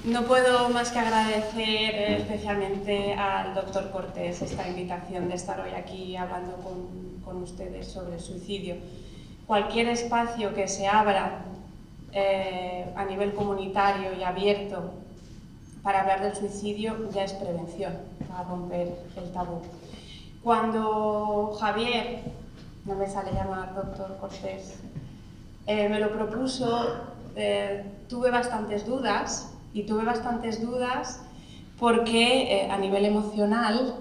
no puedo más que agradecer especialmente al doctor Cortés esta invitación de estar hoy aquí hablando con ustedes sobre el suicidio. Cualquier espacio que se abra a nivel comunitario y abierto para hablar del suicidio ya es prevención, para romper el tabú. Cuando Javier, no me sale llamar doctor Cortés, me lo propuso, tuve bastantes dudas porque a nivel emocional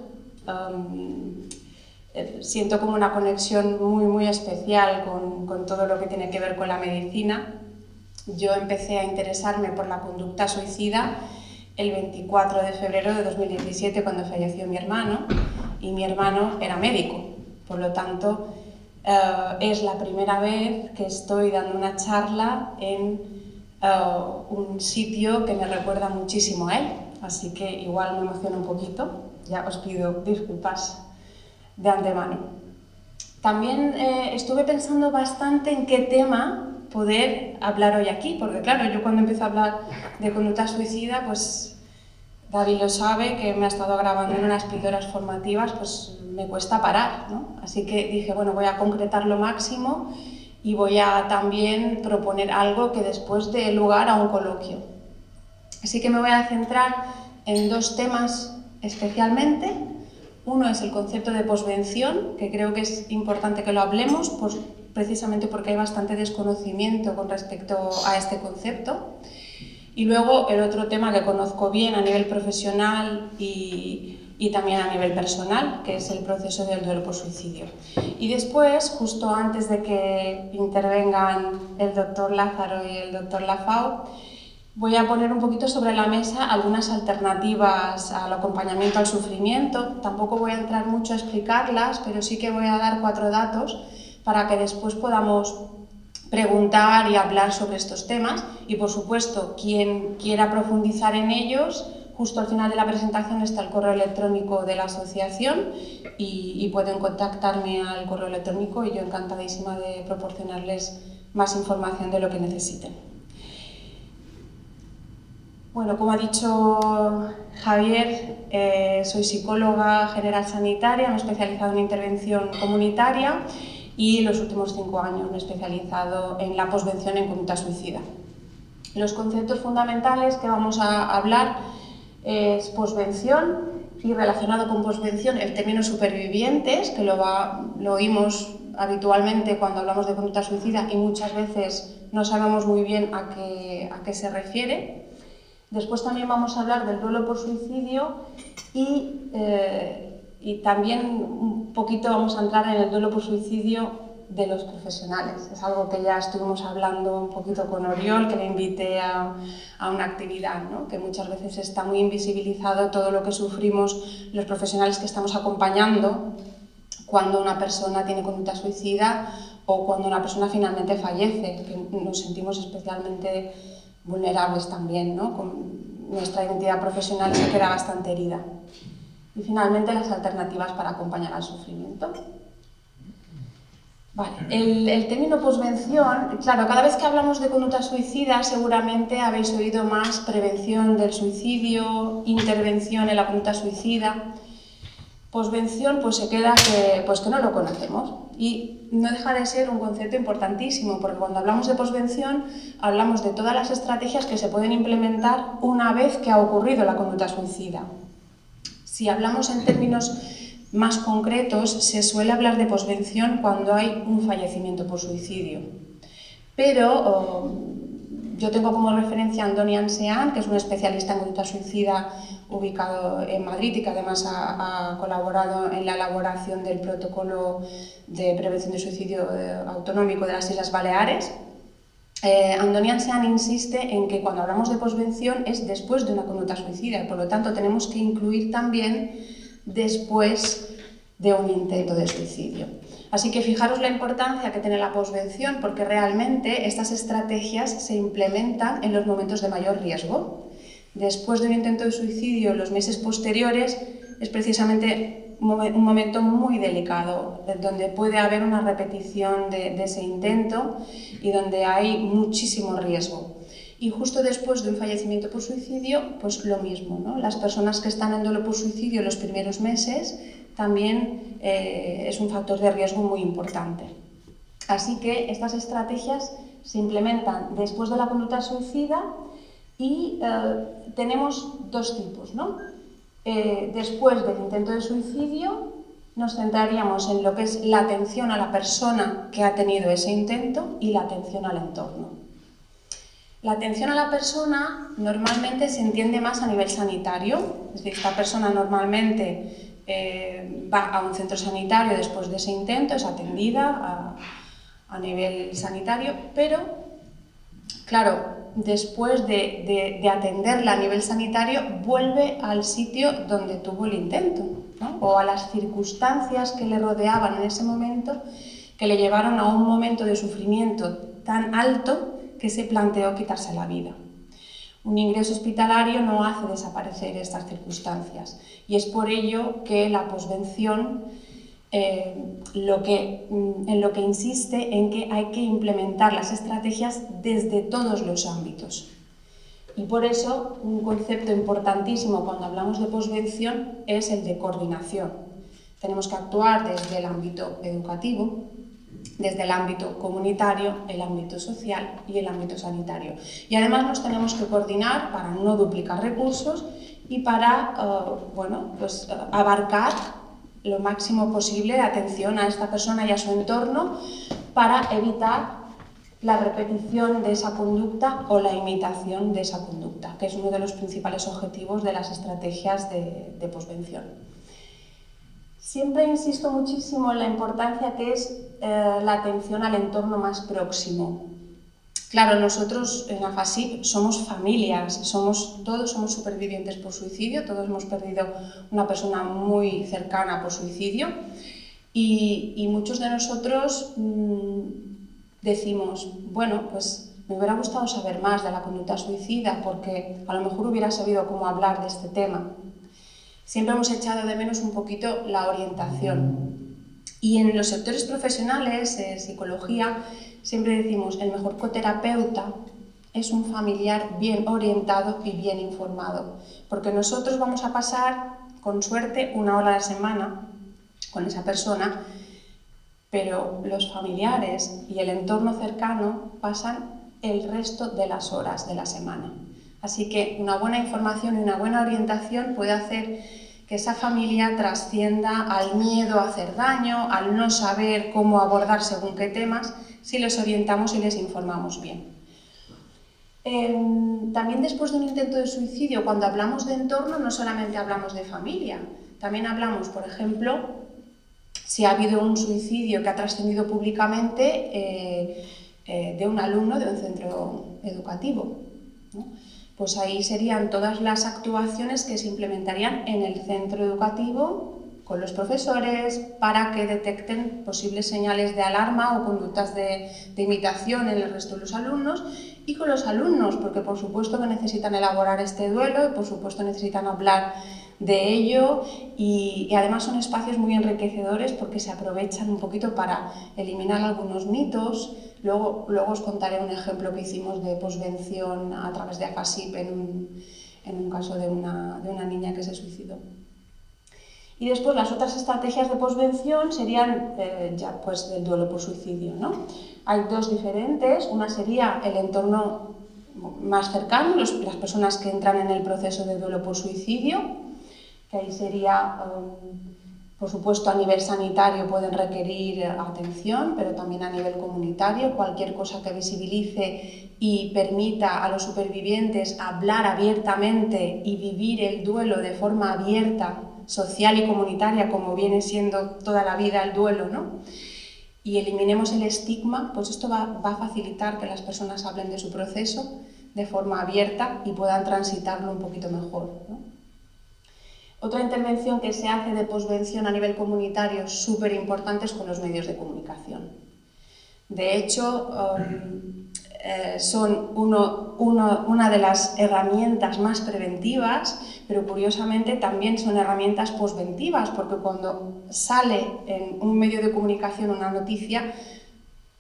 siento como una conexión muy especial con todo lo que tiene que ver con la medicina. Yo empecé a interesarme por la conducta suicida el 24 de febrero de 2017 cuando falleció mi hermano, y mi hermano era médico, por lo tanto es la primera vez que estoy dando una charla en un sitio que me recuerda muchísimo a él, así que igual me emociono un poquito, ya os pido disculpas de antemano. También estuve pensando bastante en qué tema poder hablar hoy aquí, porque claro, yo cuando empiezo a hablar de conducta suicida, pues David lo sabe, que me ha estado grabando en unas píldoras formativas, pues me cuesta parar, ¿no? Así que dije, bueno, voy a concretar lo máximo y voy a también proponer algo que después dé lugar a un coloquio. Así que me voy a centrar en dos temas especialmente. Uno es el concepto de posvención, que creo que es importante que lo hablemos, pues precisamente porque hay bastante desconocimiento con respecto a este concepto. Y luego el otro tema que conozco bien a nivel profesional y también a nivel personal, que es el proceso del duelo por suicidio. Y después, justo antes de que intervengan el doctor Lázaro y el doctor Lafau, voy a poner un poquito sobre la mesa algunas alternativas al acompañamiento al sufrimiento. Tampoco voy a entrar mucho a explicarlas, pero sí que voy a dar 4 datos para que después podamos preguntar y hablar sobre estos temas, y por supuesto quien quiera profundizar en ellos, justo al final de la presentación está el correo electrónico de la asociación y pueden contactarme al correo electrónico y yo encantadísima de proporcionarles más información de lo que necesiten. Bueno, como ha dicho Javier, soy psicóloga general sanitaria, me he especializado en intervención comunitaria y en los últimos 5 años me he especializado en la posvención en conducta suicida. Los conceptos fundamentales que vamos a hablar es posvención y relacionado con posvención el término supervivientes, que lo oímos habitualmente cuando hablamos de conducta suicida y muchas veces no sabemos muy bien a qué se refiere. Después también vamos a hablar del duelo por suicidio y también un poquito vamos a entrar en el duelo por suicidio de los profesionales. Es algo que ya estuvimos hablando un poquito con Oriol, que le invité a una actividad, ¿no? Que muchas veces está muy invisibilizado todo lo que sufrimos los profesionales que estamos acompañando cuando una persona tiene conducta suicida o cuando una persona finalmente fallece, que nos sentimos especialmente vulnerables también, ¿no? Con nuestra identidad profesional se queda bastante herida. Y finalmente las alternativas para acompañar al sufrimiento. Vale. El término posvención, claro, cada vez que hablamos de conducta suicida seguramente habéis oído más prevención del suicidio, intervención en la conducta suicida. Posvención pues se queda que no lo conocemos y no deja de ser un concepto importantísimo, porque cuando hablamos de posvención hablamos de todas las estrategias que se pueden implementar una vez que ha ocurrido la conducta suicida. Si hablamos en términos más concretos, se suele hablar de posvención cuando hay un fallecimiento por suicidio. Pero yo tengo como referencia a Andoni Ansean, que es un especialista en conducta suicida ubicado en Madrid y que además ha colaborado en la elaboración del protocolo de prevención de suicidio autonómico de las Islas Baleares. Andoni Ansean insiste en que cuando hablamos de posvención es después de una conducta suicida, por lo tanto tenemos que incluir también después de un intento de suicidio. Así que fijaros la importancia que tiene la posvención, porque realmente estas estrategias se implementan en los momentos de mayor riesgo. Después de un intento de suicidio, en los meses posteriores, es precisamente un momento muy delicado, donde puede haber una repetición de ese intento y donde hay muchísimo riesgo. Y justo después de un fallecimiento por suicidio, pues lo mismo, ¿no? Las personas que están en duelo por suicidio en los primeros meses también es un factor de riesgo muy importante. Así que estas estrategias se implementan después de la conducta suicida y tenemos dos tipos, ¿no? Después del intento de suicidio nos centraríamos en lo que es la atención a la persona que ha tenido ese intento y la atención al entorno. La atención a la persona normalmente se entiende más a nivel sanitario, es decir, esta persona normalmente va a un centro sanitario después de ese intento, es atendida a nivel sanitario, pero claro, después de atenderla a nivel sanitario, vuelve al sitio donde tuvo el intento, ¿no? O a las circunstancias que le rodeaban en ese momento, que le llevaron a un momento de sufrimiento tan alto que se planteó quitarse la vida. Un ingreso hospitalario no hace desaparecer estas circunstancias y es por ello que la posvención en lo que insiste en que hay que implementar las estrategias desde todos los ámbitos. Y por eso un concepto importantísimo cuando hablamos de posvención es el de coordinación. Tenemos que actuar desde el ámbito educativo, desde el ámbito comunitario, el ámbito social y el ámbito sanitario. Y además nos tenemos que coordinar para no duplicar recursos y para abarcar lo máximo posible de atención a esta persona y a su entorno para evitar la repetición de esa conducta o la imitación de esa conducta, que es uno de los principales objetivos de las estrategias de posvención. Siempre insisto muchísimo en la importancia que es la atención al entorno más próximo. Claro, nosotros en AFASIP somos familias, todos somos supervivientes por suicidio, todos hemos perdido una persona muy cercana por suicidio y muchos de nosotros decimos, bueno, pues me hubiera gustado saber más de la conducta suicida porque a lo mejor hubiera sabido cómo hablar de este tema. Siempre hemos echado de menos un poquito la orientación. Y en los sectores profesionales, psicología, siempre decimos el mejor coterapeuta es un familiar bien orientado y bien informado, porque nosotros vamos a pasar, con suerte, 1 hora a la semana con esa persona, pero los familiares y el entorno cercano pasan el resto de las horas de la semana. Así que una buena información y una buena orientación puede hacer que esa familia trascienda al miedo a hacer daño, al no saber cómo abordar según qué temas, si les orientamos y les informamos bien. También después de un intento de suicidio, cuando hablamos de entorno, no solamente hablamos de familia, también hablamos, por ejemplo, si ha habido un suicidio que ha trascendido públicamente de un alumno de un centro educativo, ¿no? Pues ahí serían todas las actuaciones que se implementarían en el centro educativo con los profesores para que detecten posibles señales de alarma o conductas de imitación en el resto de los alumnos y con los alumnos, porque por supuesto que necesitan elaborar este duelo y por supuesto necesitan hablar de ello y además son espacios muy enriquecedores porque se aprovechan un poquito para eliminar algunos mitos. Luego os contaré un ejemplo que hicimos de posvención a través de AFASIP en un caso de una niña que se suicidó. Y después las otras estrategias de posvención serían ya pues del duelo por suicidio, ¿no? Hay dos diferentes, una sería el entorno más cercano, las personas que entran en el proceso de duelo por suicidio, que ahí sería, por supuesto, a nivel sanitario pueden requerir atención, pero también a nivel comunitario, cualquier cosa que visibilice y permita a los supervivientes hablar abiertamente y vivir el duelo de forma abierta, social y comunitaria, como viene siendo toda la vida el duelo, ¿no? Y eliminemos el estigma, pues esto va a facilitar que las personas hablen de su proceso de forma abierta y puedan transitarlo un poquito mejor, ¿no? Otra intervención que se hace de posvención a nivel comunitario súper importante es con los medios de comunicación. De hecho, son una de las herramientas más preventivas, pero curiosamente también son herramientas posventivas, porque cuando sale en un medio de comunicación una noticia,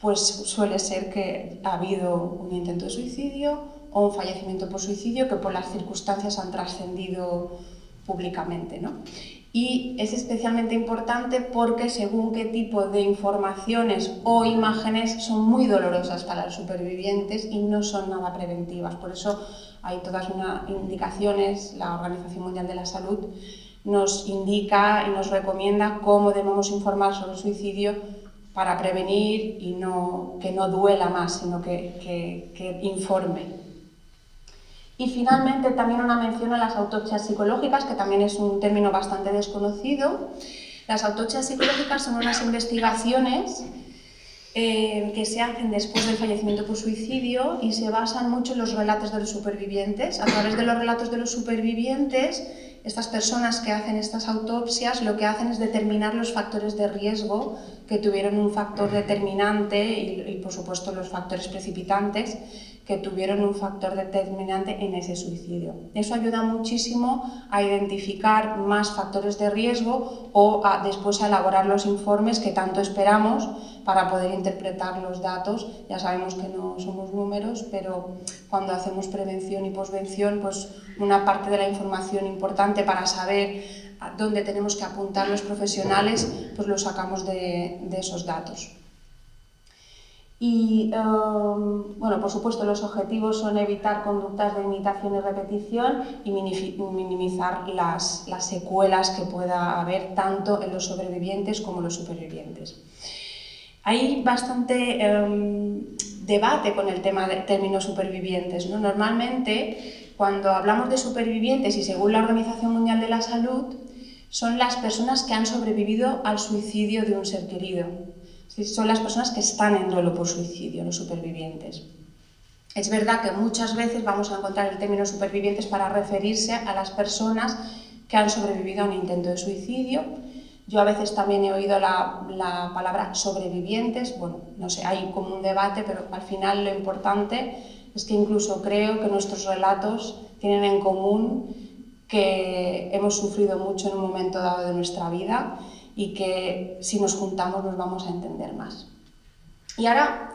pues suele ser que ha habido un intento de suicidio o un fallecimiento por suicidio que por las circunstancias han trascendido públicamente, ¿no? Y es especialmente importante porque según qué tipo de informaciones o imágenes son muy dolorosas para los supervivientes y no son nada preventivas. Por eso hay todas unas indicaciones, la Organización Mundial de la Salud nos indica y nos recomienda cómo debemos informar sobre el suicidio para prevenir y que no duela más, sino que informe. Y finalmente también una mención a las autopsias psicológicas, que también es un término bastante desconocido. Las autopsias psicológicas son unas investigaciones que se hacen después del fallecimiento por suicidio y se basan mucho en los relatos de los supervivientes. A través de los relatos de los supervivientes, estas personas que hacen estas autopsias lo que hacen es determinar los factores de riesgo que tuvieron un factor determinante y por supuesto los factores precipitantes que tuvieron un factor determinante en ese suicidio. Eso ayuda muchísimo a identificar más factores de riesgo o después a elaborar los informes que tanto esperamos para poder interpretar los datos. Ya sabemos que no somos números, pero cuando hacemos prevención y posvención, pues una parte de la información importante para saber a dónde tenemos que apuntar los profesionales, pues lo sacamos de esos datos. Y, bueno, por supuesto, los objetivos son evitar conductas de imitación y repetición y minimizar las secuelas que pueda haber tanto en los sobrevivientes como en los supervivientes. Hay bastante debate con el tema de términos supervivientes, ¿no? Normalmente, cuando hablamos de supervivientes y según la Organización Mundial de la Salud, son las personas que han sobrevivido al suicidio de un ser querido. Son las personas que están en duelo por suicidio, los supervivientes. Es verdad que muchas veces vamos a encontrar el término supervivientes para referirse a las personas que han sobrevivido a un intento de suicidio. Yo a veces también he oído la palabra sobrevivientes. Bueno, no sé, hay como un debate, pero al final lo importante es que incluso creo que nuestros relatos tienen en común que hemos sufrido mucho en un momento dado de nuestra vida y que si nos juntamos nos vamos a entender más. Y ahora,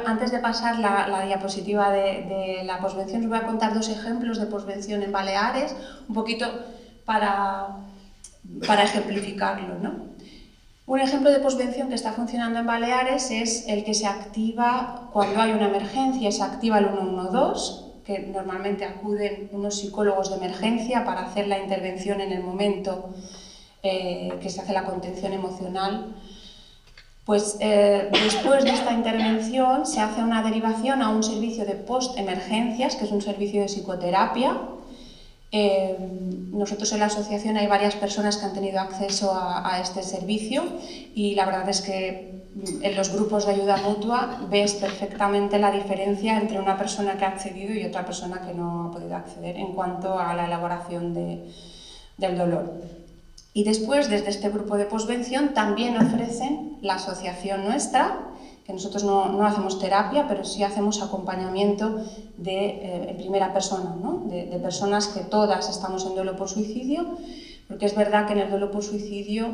antes de pasar la diapositiva de la posvención, os voy a contar dos ejemplos de posvención en Baleares, un poquito para ejemplificarlo, ¿no? Un ejemplo de posvención que está funcionando en Baleares es el que se activa cuando hay una emergencia, se activa el 112, que normalmente acuden unos psicólogos de emergencia para hacer la intervención en el momento que se hace la contención emocional. Pues después de esta intervención se hace una derivación a un servicio de post-emergencias, que es un servicio de psicoterapia. Nosotros en la asociación hay varias personas que han tenido acceso a este servicio y la verdad es que en los grupos de ayuda mutua ves perfectamente la diferencia entre una persona que ha accedido y otra persona que no ha podido acceder en cuanto a la elaboración del dolor. Y después, desde este grupo de posvención, también ofrecen la asociación nuestra, que nosotros no hacemos terapia, pero sí hacemos acompañamiento en primera persona, ¿no? de personas que todas estamos en duelo por suicidio, porque es verdad que en el duelo por suicidio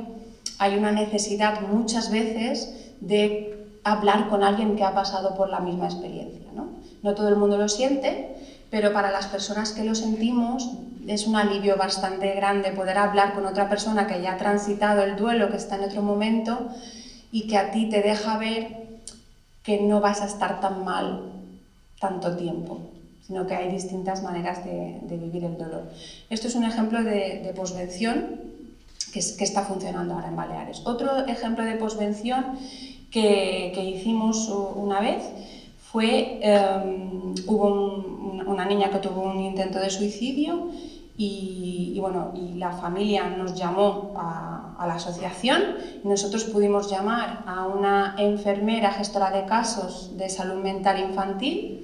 hay una necesidad muchas veces de hablar con alguien que ha pasado por la misma experiencia, ¿no? No todo el mundo lo siente, pero para las personas que lo sentimos es un alivio bastante grande poder hablar con otra persona que ya ha transitado el duelo, que está en otro momento y que a ti te deja ver que no vas a estar tan mal tanto tiempo, sino que hay distintas maneras de vivir el dolor. Esto es un ejemplo de posvención que está funcionando ahora en Baleares. Otro ejemplo de posvención que hicimos una vez fue, hubo una niña que tuvo un intento de suicidio y la familia nos llamó a la asociación y nosotros pudimos llamar a una enfermera gestora de casos de salud mental infantil.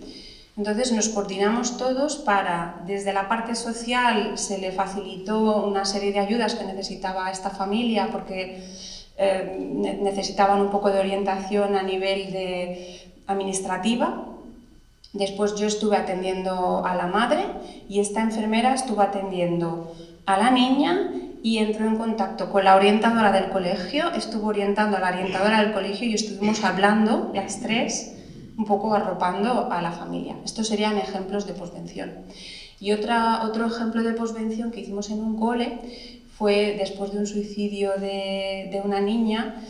Entonces nos coordinamos todos para, desde la parte social se le facilitó una serie de ayudas que necesitaba esta familia porque necesitaban un poco de orientación a nivel administrativa. Después yo estuve atendiendo a la madre y esta enfermera estuvo atendiendo a la niña y entró en contacto con la orientadora del colegio, estuvo orientando a la orientadora del colegio y estuvimos hablando, las tres, un poco arropando a la familia. Estos serían ejemplos de posvención. Y otro ejemplo de posvención que hicimos en un cole fue después de un suicidio de una niña,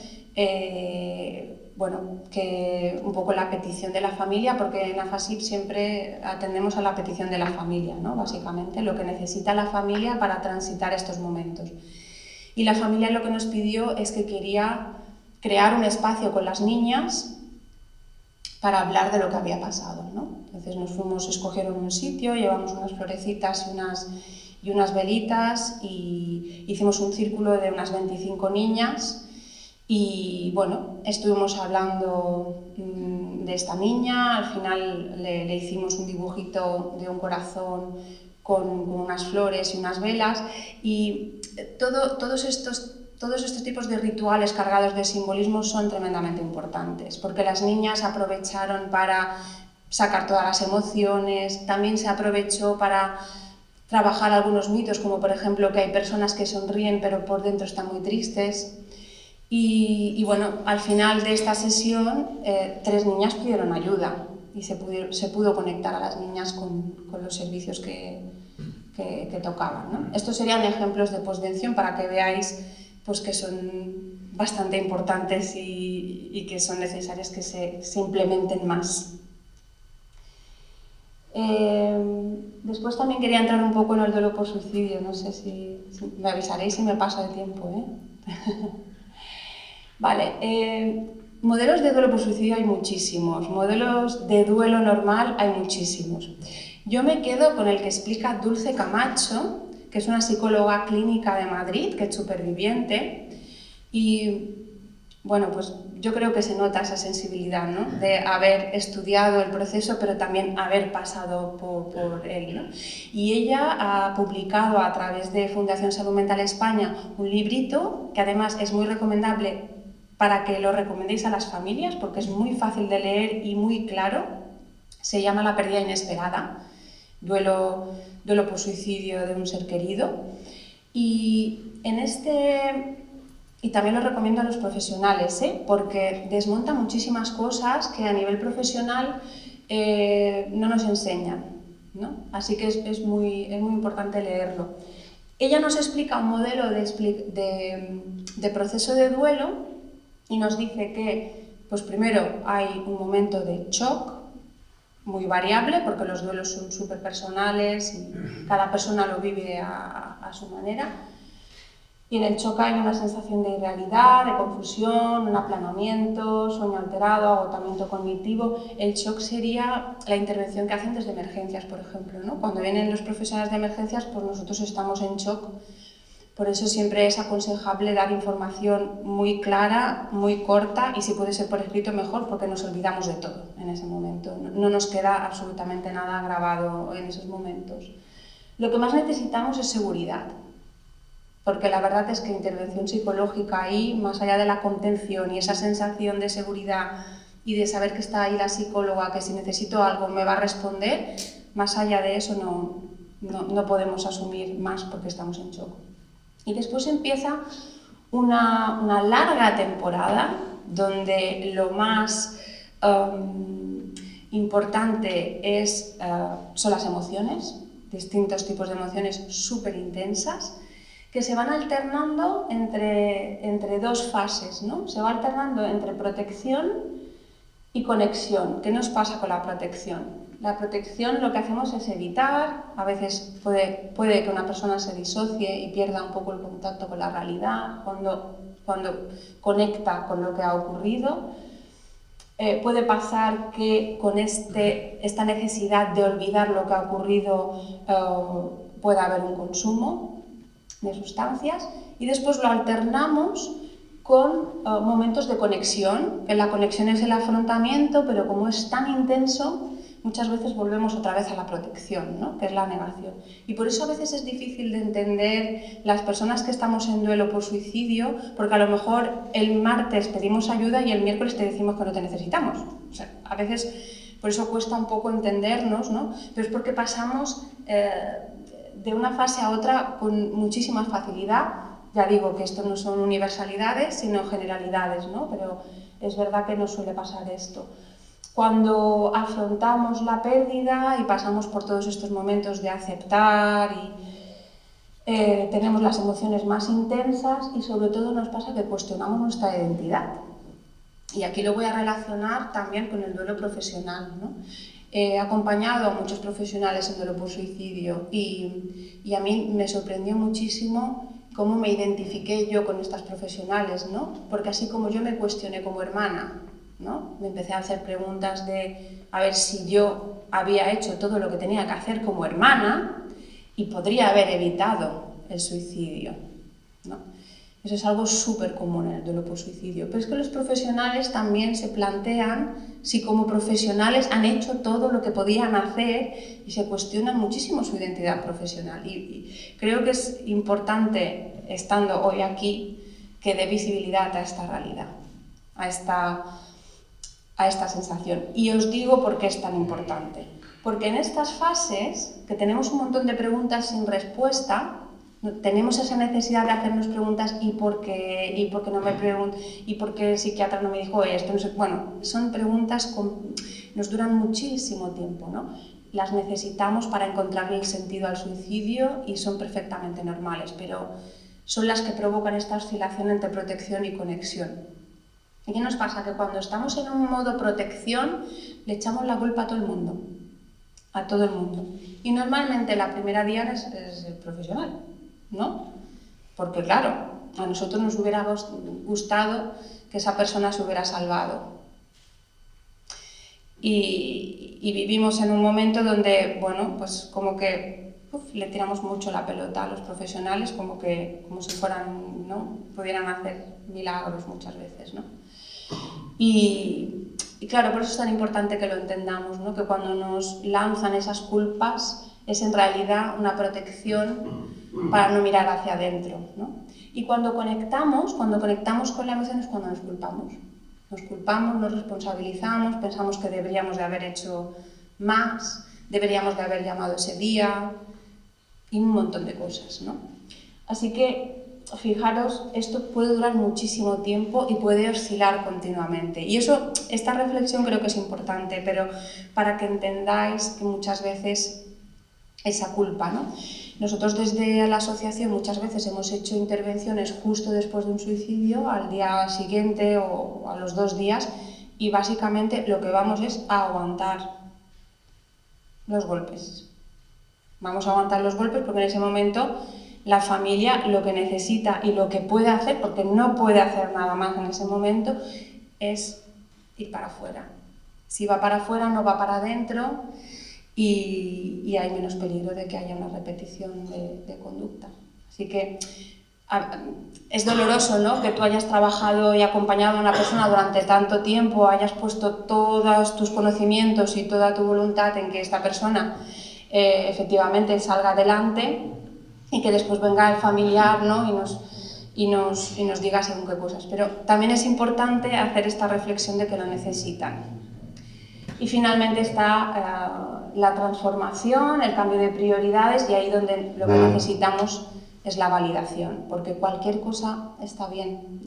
bueno, que un poco la petición de la familia, porque en AFASIP siempre atendemos a la petición de la familia, ¿no? Básicamente, lo que necesita la familia para transitar estos momentos. Y la familia lo que nos pidió es que quería crear un espacio con las niñas para hablar de lo que había pasado, ¿no? Entonces nos fuimos, escogieron un sitio, llevamos unas florecitas y unas velitas y hicimos un círculo de unas 25 niñas. Y bueno, estuvimos hablando de esta niña, al final le hicimos un dibujito de un corazón con unas flores y unas velas, y todos estos tipos de rituales cargados de simbolismo son tremendamente importantes, porque las niñas aprovecharon para sacar todas las emociones, también se aprovechó para trabajar algunos mitos, como por ejemplo que hay personas que sonríen pero por dentro están muy tristes. Y bueno, al final de esta sesión, 3 niñas pidieron ayuda y se pudo conectar a las niñas con los servicios que tocaban, ¿no? Estos serían ejemplos de posvención para que veáis pues, que son bastante importantes y que son necesarias que se implementen más. Después también quería entrar un poco en el duelo por suicidio, no sé si me avisaréis si me pasa el tiempo, ¿eh? Vale, modelos de duelo por suicidio hay muchísimos, modelos de duelo normal hay muchísimos. Yo me quedo con el que explica Dulce Camacho, que es una psicóloga clínica de Madrid, que es superviviente, y bueno, pues yo creo que se nota esa sensibilidad, ¿no? De haber estudiado el proceso, pero también haber pasado por él, ¿no? Y ella ha publicado a través de Fundación Salud Mental España un librito que además es muy recomendable para que lo recomendéis a las familias, porque es muy fácil de leer y muy claro. Se llama La pérdida inesperada, duelo por suicidio de un ser querido. Y también lo recomiendo a los profesionales, porque desmonta muchísimas cosas que a nivel profesional no nos enseñan, ¿no? Así que es muy importante leerlo. Ella nos explica un modelo de proceso de duelo y nos dice que, pues primero, hay un momento de shock muy variable, porque los duelos son súper personales y cada persona lo vive a su manera. Y en el shock hay una sensación de irrealidad, de confusión, un aplanamiento, sueño alterado, agotamiento cognitivo. El shock sería la intervención que hacen desde emergencias, por ejemplo, ¿no? Cuando vienen los profesionales de emergencias, pues nosotros estamos en shock. Por eso siempre es aconsejable dar información muy clara, muy corta, y si puede ser por escrito mejor, porque nos olvidamos de todo en ese momento. No nos queda absolutamente nada grabado en esos momentos. Lo que más necesitamos es seguridad, porque la verdad es que intervención psicológica ahí, más allá de la contención y esa sensación de seguridad y de saber que está ahí la psicóloga, que si necesito algo me va a responder, más allá de eso no podemos asumir más porque estamos en shock. Y después empieza una larga temporada donde lo más importante son las emociones, distintos tipos de emociones súper intensas, que se van alternando entre 2 fases, ¿no? Se va alternando entre protección y conexión. ¿Qué nos pasa con la protección? La protección lo que hacemos es evitar, a veces puede que una persona se disocie y pierda un poco el contacto con la realidad cuando conecta con lo que ha ocurrido. Puede pasar que con esta necesidad de olvidar lo que ha ocurrido pueda haber un consumo de sustancias, y después lo alternamos con momentos de conexión, que la conexión es el afrontamiento, pero como es tan intenso, muchas veces volvemos otra vez a la protección, ¿no? Que es la negación. Y por eso a veces es difícil de entender las personas que estamos en duelo por suicidio, porque a lo mejor el martes pedimos ayuda y el miércoles te decimos que no te necesitamos. O sea, a veces por eso cuesta un poco entendernos, ¿no? Pero es porque pasamos de una fase a otra con muchísima facilidad, Ya digo que esto no son universalidades, sino generalidades, ¿no? Pero es verdad que nos suele pasar esto. Cuando afrontamos la pérdida y pasamos por todos estos momentos de aceptar y tenemos las emociones más intensas y sobre todo nos pasa que cuestionamos nuestra identidad. Y aquí lo voy a relacionar también con el duelo profesional, ¿no? He acompañado a muchos profesionales en duelo por suicidio y a mí me sorprendió muchísimo cómo me identifiqué yo con estas profesionales, ¿no? Porque así como yo me cuestioné como hermana, ¿no? Me empecé a hacer preguntas de a ver si yo había hecho todo lo que tenía que hacer como hermana y podría haber evitado el suicidio, ¿no? Eso es algo súper común en el duelo por suicidio. Pero es que los profesionales también se plantean si como profesionales han hecho todo lo que podían hacer y se cuestionan muchísimo su identidad profesional. Y creo que es importante, estando hoy aquí, que dé visibilidad a esta realidad, a esta sensación. Y os digo por qué es tan importante. Porque en estas fases, que tenemos un montón de preguntas sin respuesta, tenemos esa necesidad de hacernos preguntas ¿y por qué no me pregunto? ¿Y por qué el psiquiatra no me dijo esto? No sé. Bueno, son preguntas nos duran muchísimo tiempo, ¿no? Las necesitamos para encontrarle el sentido al suicidio y son perfectamente normales, pero son las que provocan esta oscilación entre protección y conexión. ¿Y qué nos pasa? Que cuando estamos en un modo protección le echamos la culpa a todo el mundo, a todo el mundo. Y normalmente la primera diana es el profesional, ¿no? Porque claro, a nosotros nos hubiera gustado que esa persona se hubiera salvado. Y vivimos en un momento donde, bueno, pues como que le tiramos mucho la pelota a los profesionales, como si fueran, ¿no? Pudieran hacer milagros muchas veces, ¿no? Y claro, por eso es tan importante que lo entendamos, ¿no? Que cuando nos lanzan esas culpas es en realidad una protección para no mirar hacia adentro, ¿no? Y cuando conectamos con la emoción es cuando nos culpamos. Nos culpamos, nos responsabilizamos, pensamos que deberíamos de haber hecho más, deberíamos de haber llamado ese día y un montón de cosas, ¿no? Así que fijaros, esto puede durar muchísimo tiempo y puede oscilar continuamente. Y esta reflexión creo que es importante, pero para que entendáis que muchas veces esa culpa, ¿no? Nosotros desde la asociación muchas veces hemos hecho intervenciones justo después de un suicidio, al día siguiente o a los 2 días, y básicamente lo que vamos es a aguantar los golpes. Vamos a aguantar los golpes porque en ese momento la familia lo que necesita y lo que puede hacer, porque no puede hacer nada más en ese momento, es ir para afuera. Si va para afuera, no va para adentro y hay menos peligro de que haya una repetición de conducta. Así que es doloroso, ¿no? Que tú hayas trabajado y acompañado a una persona durante tanto tiempo, hayas puesto todos tus conocimientos y toda tu voluntad en que esta persona efectivamente salga adelante y que después venga el familiar, ¿no? y nos diga según qué cosas. Pero también es importante hacer esta reflexión de que lo necesitan. Y finalmente está la transformación, el cambio de prioridades, y ahí donde lo que necesitamos es la validación, porque cualquier cosa está bien.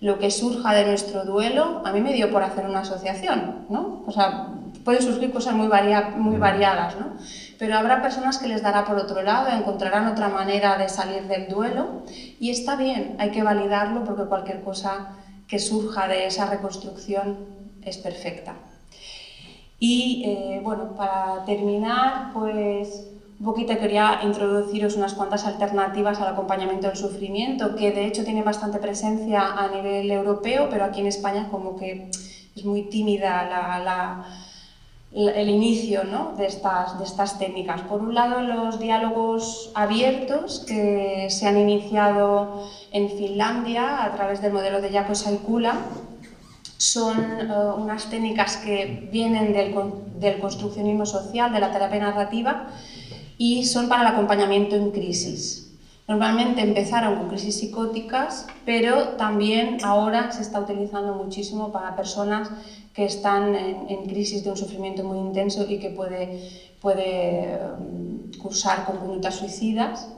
Lo que surja de nuestro duelo, a mí me dio por hacer una asociación, ¿no? O sea, pueden surgir cosas muy variadas, ¿no? Pero habrá personas que les dará por otro lado, encontrarán otra manera de salir del duelo, y está bien, hay que validarlo porque cualquier cosa que surja de esa reconstrucción es perfecta. Y bueno, para terminar, pues un poquito quería introduciros unas cuantas alternativas al acompañamiento del sufrimiento, que de hecho tienen bastante presencia a nivel europeo, pero aquí en España como que es muy tímida el inicio, ¿no? de estas técnicas. Por un lado, los diálogos abiertos que se han iniciado en Finlandia a través del modelo de Jaakko Seikkula. Son unas técnicas que vienen del construccionismo social, de la terapia narrativa, y son para el acompañamiento en crisis. Normalmente empezaron con crisis psicóticas, pero también ahora se está utilizando muchísimo para personas que están en crisis de un sufrimiento muy intenso y que puede cursar con conductas suicidas.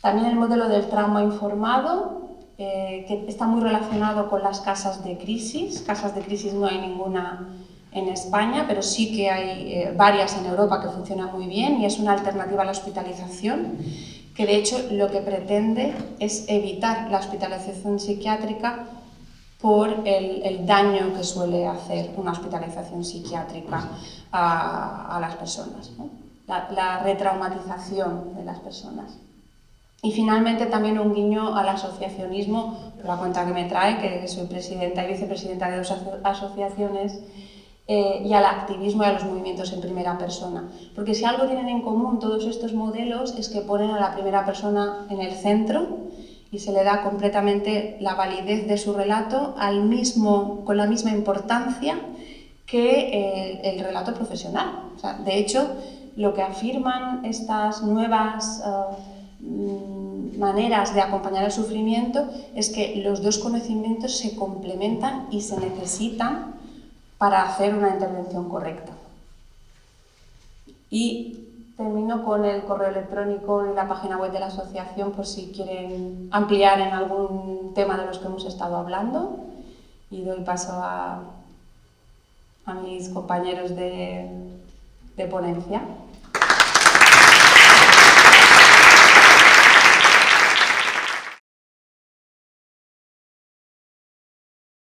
También el modelo del trauma informado, que está muy relacionado con las casas de crisis. Casas de crisis no hay ninguna en España, pero sí que hay varias en Europa que funcionan muy bien y es una alternativa a la hospitalización, que de hecho lo que pretende es evitar la hospitalización psiquiátrica por el daño que suele hacer una hospitalización psiquiátrica a las personas, ¿no? La retraumatización de las personas. Y finalmente también un guiño al asociacionismo, por la cuenta que me trae, que soy presidenta y vicepresidenta de dos asociaciones, y al activismo y a los movimientos en primera persona. Porque si algo tienen en común todos estos modelos es que ponen a la primera persona en el centro y se le da completamente la validez de su relato con la misma importancia que el relato profesional. O sea, de hecho, lo que afirman estas nuevas maneras de acompañar el sufrimiento es que los dos conocimientos se complementan y se necesitan para hacer una intervención correcta. Y termino con el correo electrónico y la página web de la asociación por si quieren ampliar en algún tema de los que hemos estado hablando. Y doy paso a mis compañeros de ponencia.